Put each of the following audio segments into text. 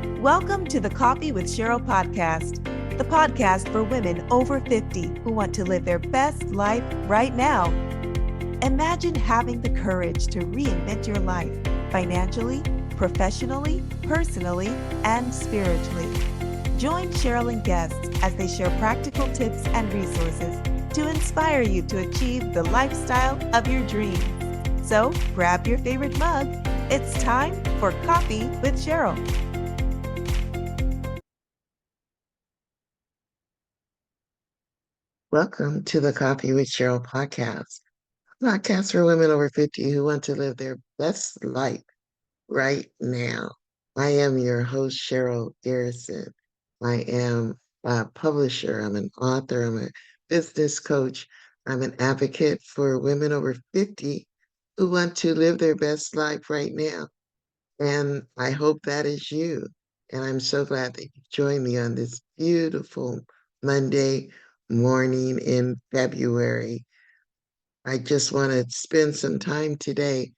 Welcome to the Coffee with Cheryl podcast, the podcast for women over 50 who want to live their best life right now. Imagine having the courage to reinvent your life financially, professionally, personally, and spiritually. Join Cheryl and guests as they share practical tips and resources to inspire you to achieve the lifestyle of your dreams. So grab your favorite mug. It's time for Coffee with Cheryl. Welcome to the Coffee with Cheryl podcast for women over 50 who want to live their best life right now. I am your host, Cheryl Garrison. I am a publisher, I'm an author, I'm a business coach, I'm an advocate for women over 50 who want to live their best life right now. And I hope that is you. And I'm so glad that you joined me on this beautiful Monday morning in February. I just want to spend some time today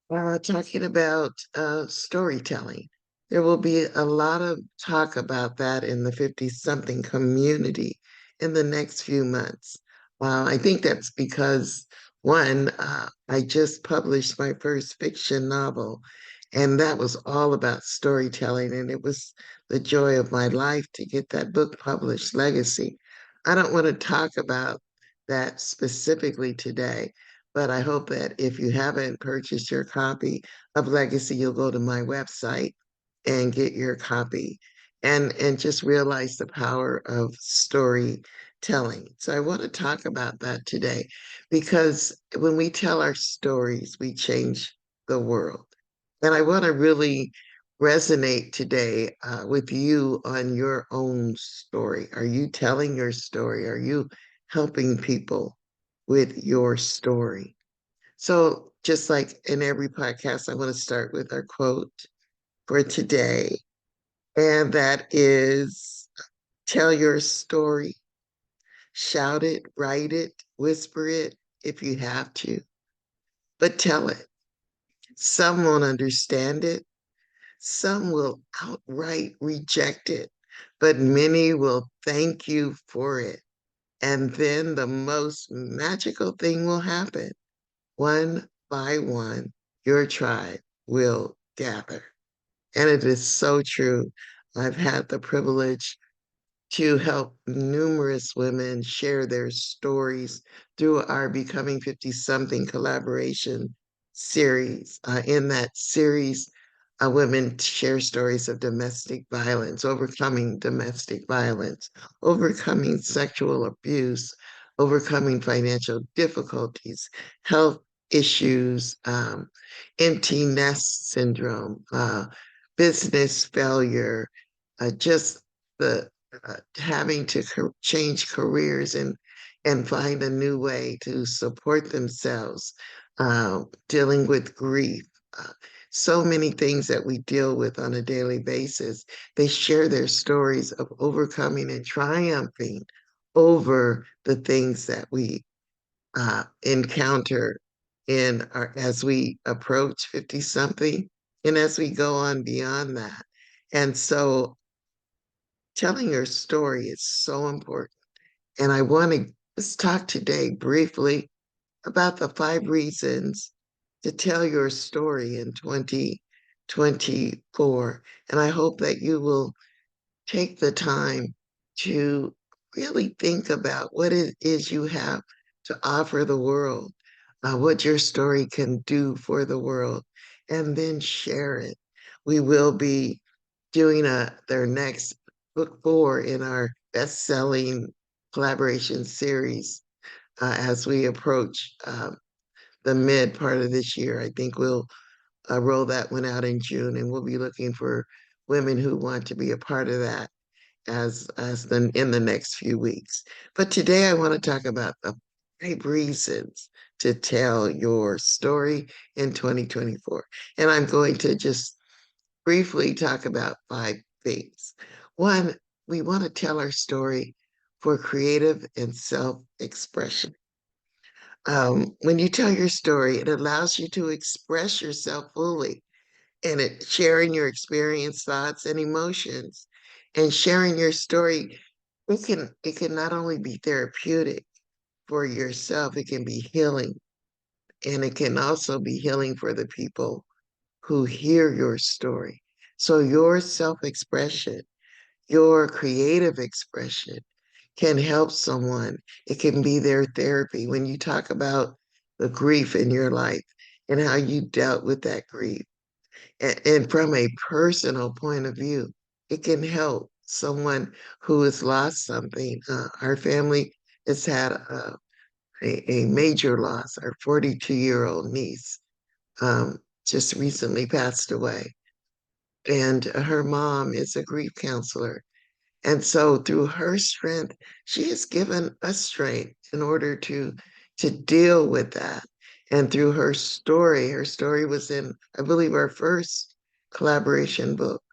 talking about storytelling. There will be a lot of talk about that in the 50 something community in the next few months. I think that's because, one, I just published my first fiction novel, and that was all about storytelling. And it was the joy of my life to get that book published, Legacy. I don't want to talk about that specifically today, but I hope that if you haven't purchased your copy of Legacy, you'll go to my website and get your copy and just realize the power of storytelling. So I want to talk about that today because when we tell our stories, we change the world. And I want to really resonate today with you on your own story. Are you telling your story? Are you helping people with your story? So, just like in every podcast, I want to start with our quote for today. And that is tell your story, shout it, write it, whisper it if you have to, but tell it. Some won't understand it. Some will outright reject it, but many will thank you for it. And then the most magical thing will happen. One by one, your tribe will gather. And it is so true. I've had the privilege to help numerous women share their stories through our Becoming 50 Something collaboration series. In that series, women share stories of domestic violence, overcoming domestic violence, overcoming sexual abuse, overcoming financial difficulties, health issues, empty nest syndrome, business failure, just the having to change careers and find a new way to support themselves, dealing with grief. Uh, so many things that we deal with on a daily basis. They share their stories of overcoming and triumphing over the things that we encounter in our as we approach 50 something and as we go on beyond that. And so telling your story is so important. And I want to just talk today briefly about the 5 reasons to tell your story in 2024. And I hope that you will take the time to really think about what it is you have to offer the world, what your story can do for the world, and then share it. We will be doing their next book 4 in our best-selling collaboration series as we approach the mid part of this year. I think we'll roll that one out in June, and we'll be looking for women who want to be a part of that as the in the next few weeks. But today I want to talk about the 5 reasons to tell your story in 2024. And I'm going to just briefly talk about 5 things. One, we want to tell our story for creative and self-expression. When you tell your story, it allows you to express yourself fully. and it sharing your experience, thoughts, and emotions, and sharing your story. It can not only be therapeutic for yourself, it can be healing, and it can also be healing for the people who hear your story. So your self-expression, your creative expression can help someone. It can be their therapy. When you talk about the grief in your life and how you dealt with that grief, and from a personal point of view, it can help someone who has lost something. Our family has had a major loss. Our 42-year-old niece just recently passed away, and her mom is a grief counselor. And so through her strength, she has given us strength in order to deal with that. And through her story was in, I believe, our first collaboration book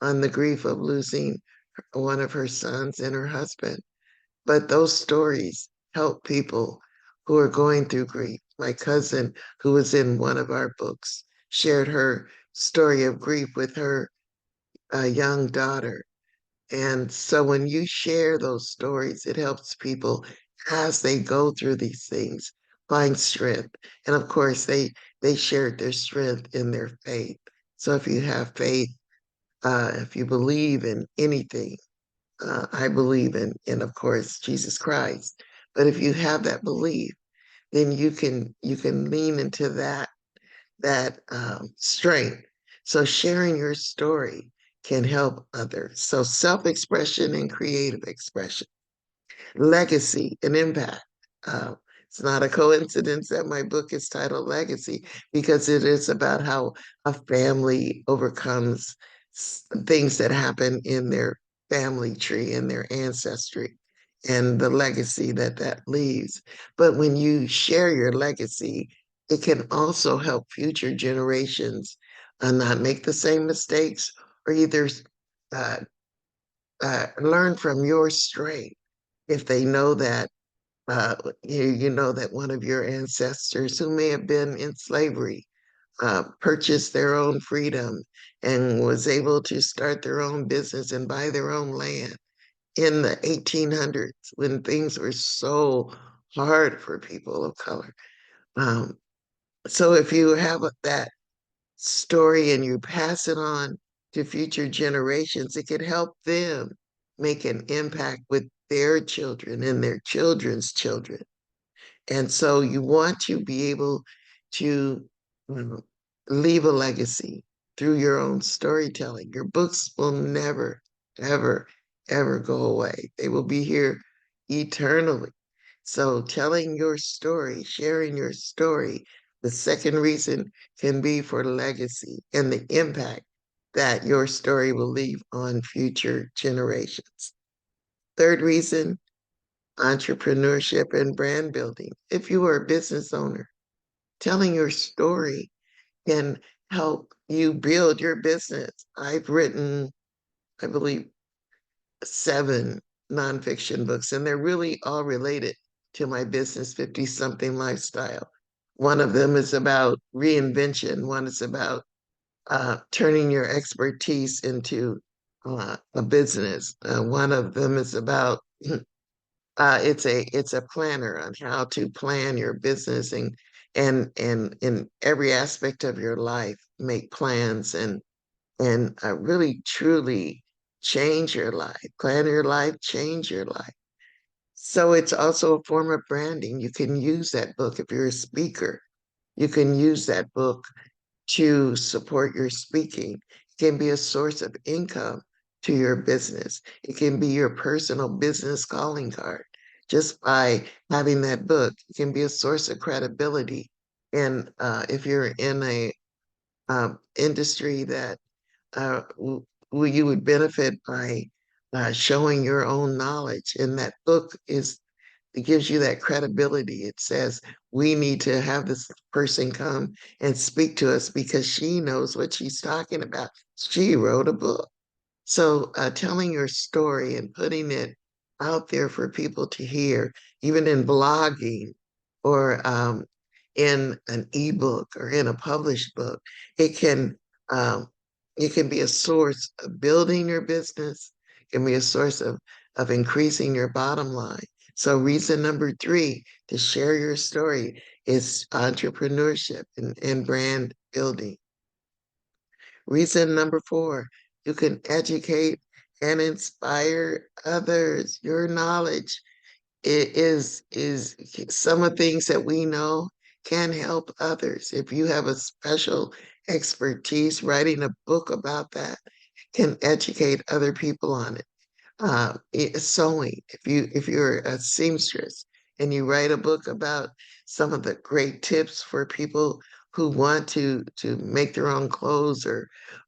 on the grief of losing one of her sons and her husband. But those stories help people who are going through grief. My cousin, who was in one of our books, shared her story of grief with her young daughter. And so when you share those stories, it helps people as they go through these things find strength. And of course, they shared their strength in their faith. So if you have faith, if you believe in anything, I believe in of course Jesus Christ. But if you have that belief, then you can lean into that strength. So sharing your story can help others. So self-expression and creative expression, legacy and impact. Uh, it's not a coincidence that my book is titled Legacy because it is about how a family overcomes things that happen in their family tree and their ancestry and the legacy that that leaves. But when you share your legacy, it can also help future generations not make the same mistakes or either uh, learn from your strength if they know that you know that one of your ancestors who may have been in slavery purchased their own freedom and was able to start their own business and buy their own land in the 1800s when things were so hard for people of color. Um, so if you have that story and you pass it on to future generations, it can help them make an impact with their children and their children's children. And so you want to be able to mm, leave a legacy through your own storytelling. Your books will never, ever, ever go away. They will be here eternally. So telling your story, sharing your story, the second reason can be for legacy and the impact that your story will leave on future generations. Third reason, entrepreneurship and brand building. If you are a business owner, telling your story can help you build your business. I've written, I believe, 7 nonfiction books, and they're really all related to my business 50 something lifestyle. One of them is about reinvention, one is about turning your expertise into a business. One of them is about it's a planner on how to plan your business and in every aspect of your life make plans and really truly change your life, plan your life, change your life. So it's also a form of branding. You can use that book if you're a speaker. You can use that book to support your speaking. It can be a source of income to your business. It can be your personal business calling card. Just by having that book, it can be a source of credibility. And if you're in a industry that you would benefit by showing your own knowledge, and that book is it gives you that credibility. It says, we need to have this person come and speak to us because she knows what she's talking about. She wrote a book. So telling your story and putting it out there for people to hear, even in blogging or in an ebook or in a published book, it can Um, you can be a source of building your business, can be a source of increasing your bottom line. So reason number three to share your story is entrepreneurship and brand building. Reason number four, you can educate and inspire others. Your knowledge is some of the things that we know can help others. If you have a special expertise, writing a book about that can educate other people on it. Sewing. If you're a seamstress and you write a book about some of the great tips for people who want to make their own clothes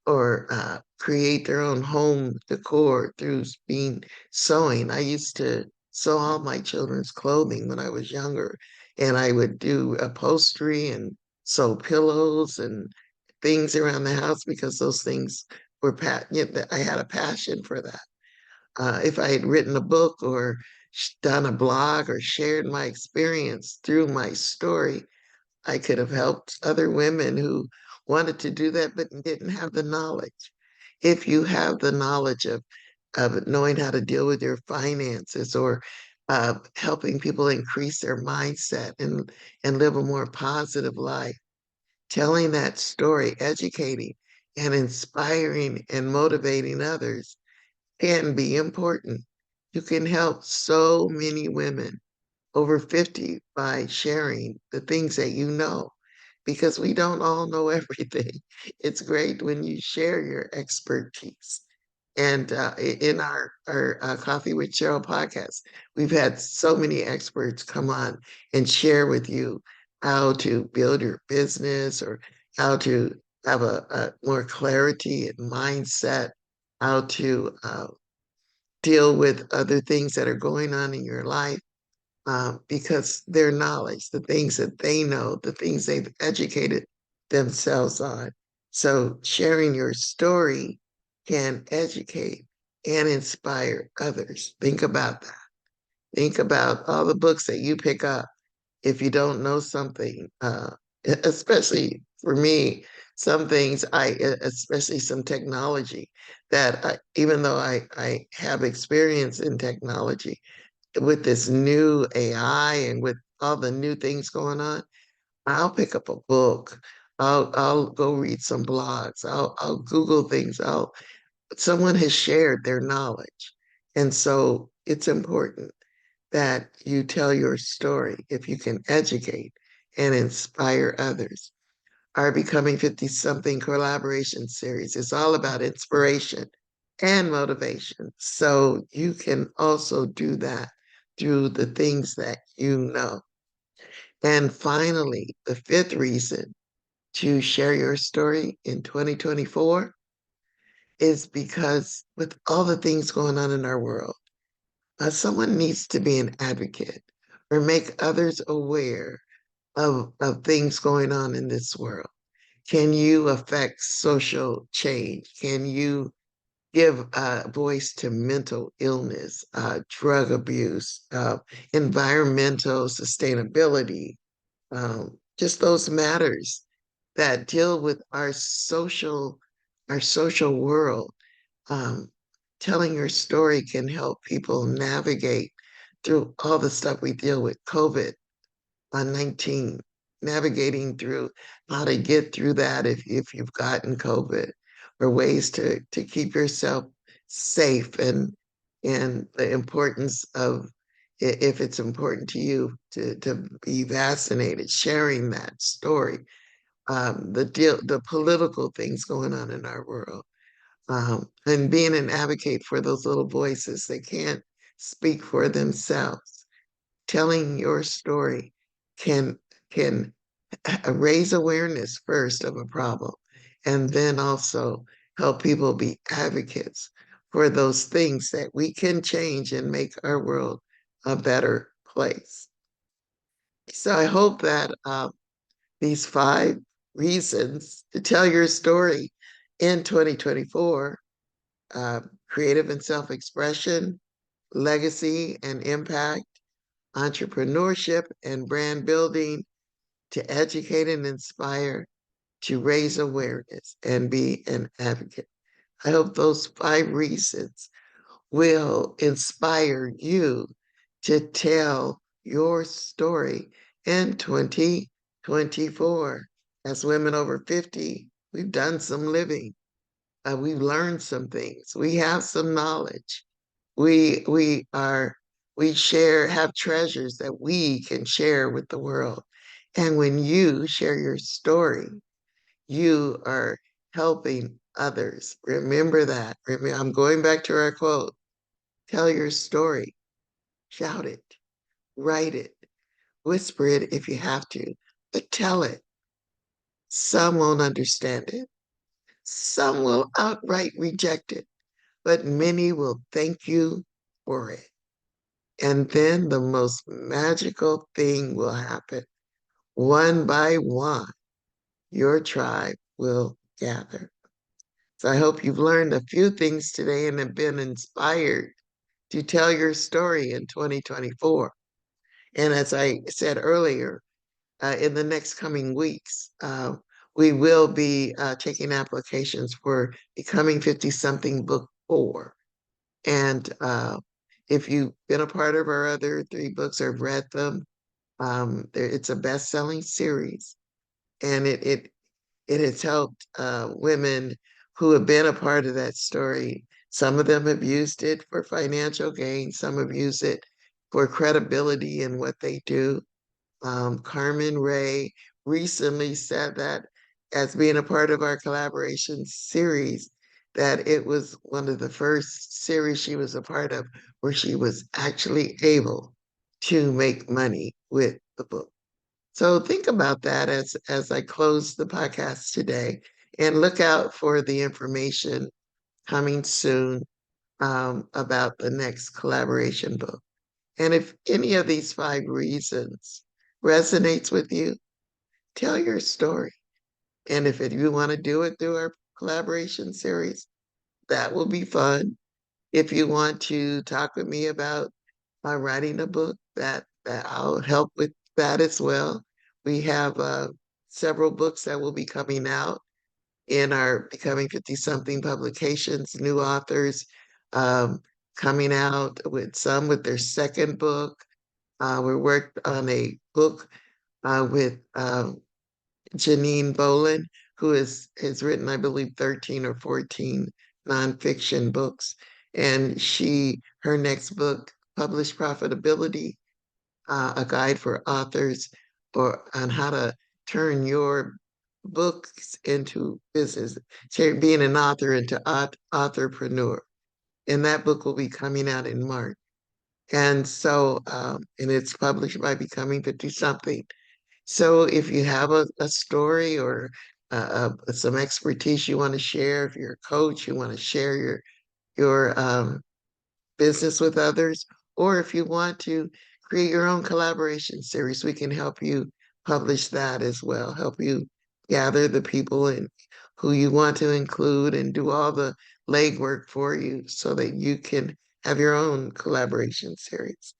or create their own home decor through being sewing. I used to sew all my children's clothing when I was younger, and I would do upholstery and sew pillows and things around the house because those things were I had a passion for that. If I had written a book or done a blog or shared my experience through my story, I could have helped other women who wanted to do that but didn't have the knowledge. If you have the knowledge of knowing how to deal with your finances or helping people increase their mindset and live a more positive life, telling that story, educating and inspiring and motivating others can be important. You can help so many women over 50 by sharing the things that you know, because we don't all know everything. It's great when you share your expertise. And in our Coffee with Cheryl podcast, we've had so many experts come on and share with you how to build your business or how to have a more clarity and mindset, how to deal with other things that are going on in your life because their knowledge, the things that they know, the things they've educated themselves on. So sharing your story can educate and inspire others. Think about that. Think about all the books that you pick up if you don't know something, especially for me, some things especially some technology that even though I have experience in technology, with this new AI and with all the new things going on, I'll pick up a book. I'll go read some blogs. I'll Google things. Someone has shared their knowledge. And so it's important that you tell your story if you can educate and inspire others. Our Becoming 50 Something collaboration series is all about inspiration and motivation. So you can also do that through the things that you know. And finally, the fifth reason to share your story in 2024 is because with all the things going on in our world, someone needs to be an advocate or make others aware of things going on in this world. Can you affect social change? Can you give voice to mental illness, drug abuse, environmental sustainability, just those matters that deal with our social world? Um, Telling your story can help people navigate through all the stuff we deal with, COVID on 19, navigating through how to get through that if you've gotten COVID, or ways to keep yourself safe and the importance of if it's important to you to be vaccinated, sharing that story, the political things going on in our world, and being an advocate for those little voices that can't speak for themselves. Telling your story can can raise awareness first of a problem and then also help people be advocates for those things that we can change and make our world a better place. So I hope that these 5 reasons to tell your story in 2024, creative and self-expression, legacy and impact, entrepreneurship and brand building, to educate and inspire, to raise awareness and be an advocate. I hope those 5 reasons will inspire you to tell your story in 2024. As women over 50, we've done some living. We've learned some things. We have some knowledge. We we are we share have treasures that we can share with the world. And when you share your story, you are helping others. Remember that. I'm going back to our quote. Tell your story. Shout it. Write it. Whisper it if you have to. But tell it. Some won't understand it. Some will outright reject it. But many will thank you for it. And then the most magical thing will happen. One by one, your tribe will gather. So I hope you've learned a few things today and have been inspired to tell your story in 2024. And as I said earlier, in the next coming weeks, we will be taking applications for Becoming 50 Something Book 4. And if you've been a part of our other 3 books or read them, it's a best-selling series, and it has helped women who have been a part of that story. Some of them have used it for financial gain. Some have used it for credibility in what they do. Carmen Ray recently said that as being a part of our collaboration series, that it was one of the first series she was a part of where she was actually able to make money with the book. So think about that as I close the podcast today, and look out for the information coming soon about the next collaboration book. And if any of these 5 reasons resonates with you, tell your story. And if you want to do it through our collaboration series, that will be fun. If you want to talk with me about writing a book, that I'll help with that as well. We have several books that will be coming out in our Becoming 50 Something publications, new authors um, coming out with some with their second book. We worked on a book with Janine Bolin, who has written, I believe, 13 or 14 nonfiction books. And her next book, Published Profitability, a guide for authors on how to turn your books into business, being an author into authorpreneur. And that book will be coming out in March. And so, and it's published by Becoming 50 Something. So if you have a story or some expertise you want to share, if you're a coach, you want to share your business with others, or if you want to create your own collaboration series, we can help you publish that as well, help you gather the people and who you want to include and do all the legwork for you so that you can have your own collaboration series.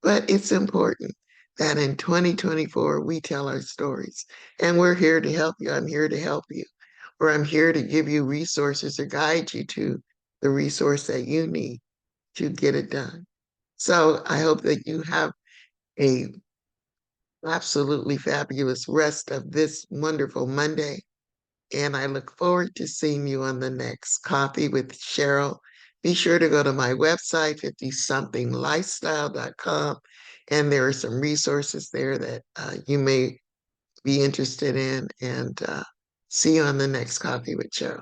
But it's important that in 2024, we tell our stories, and we're here to help you. I'm here to help you, or I'm here to give you resources or guide you to the resource that you need to get it done. So I hope that you have a absolutely fabulous rest of this wonderful Monday. And I look forward to seeing you on the next Coffee with Cheryl. Be sure to go to my website, 50somethinglifestyle.com. And there are some resources there that you may be interested in. And see you on the next Coffee with Cheryl.